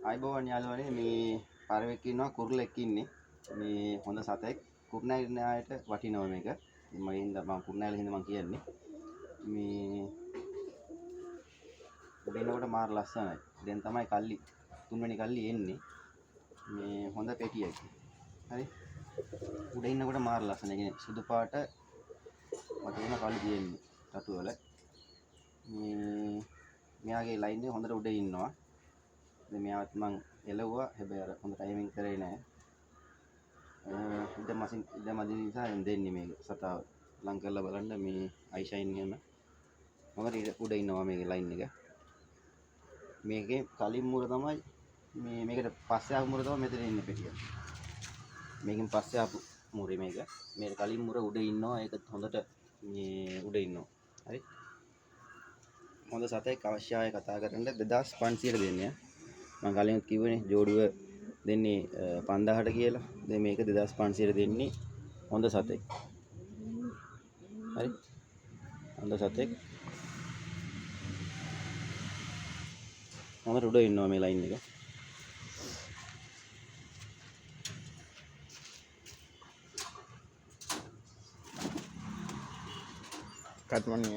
ආයිබෝවන් යාළුවනේ මේ පාරවෙක් ඉන්නවා කුරුල්ලෙක් ඉන්නේ මේ හොඳ සතෙක් කුරුණෑයට වටිනවා මේක මම කුරුණෑල හින්දා මම කියන්නේ මේ දෙන්නකොට මාර ලස්සනයි දැන් තමයි කල්ලි තුන්වෙනි කල්ලි එන්නේ මේ හොඳ පෙටියක් හරි උඩ ඉන්නකොට මාර ලස්සනයි කියන්නේ සුදු පාට වටේම කල්ලි තියෙන්නේ රතු වල මේ මෙයාගේ ලයින් එක හොඳට උඩ ඉන්නවා දැන් මෙයාවත් මං එළවුවා හැබැයි අර හොඳ ටයිමින් කරේ නැහැ ඉද මදින නිසා දෙන්නේ මේක සතාව ලං කරලා බලන්න මේ අයිෂයින් එහෙම හොඳට උඩ ඉන්නවා මේකේ ලයින් එක මේකේ කලින් මුර තමයි මේකට පස්සේ ආපු මුර තමයි මෙතන ඉන්නේ පෙටිය මේකෙන් පස්සේ ආපු මුරේ මේක කලින් මුර උඩ ඉන්නවා ඒක හොඳට මේ උඩ ඉන්නවා හරි හොඳ සතෙක් අවශ්‍ය ආය කතා කරන්න 2500ට දෙන්නේ මම කලින් කිව්වනේ ජෝඩුව දෙන්නේ 5000ට කියලා. දැන් මේක 2500ට දෙන්නේ හොඳ සතෙක්. හරි. හොඳ සතෙක්. හොඳට උඩ ඉන්නවා මේ ලයින් එක. Cut money.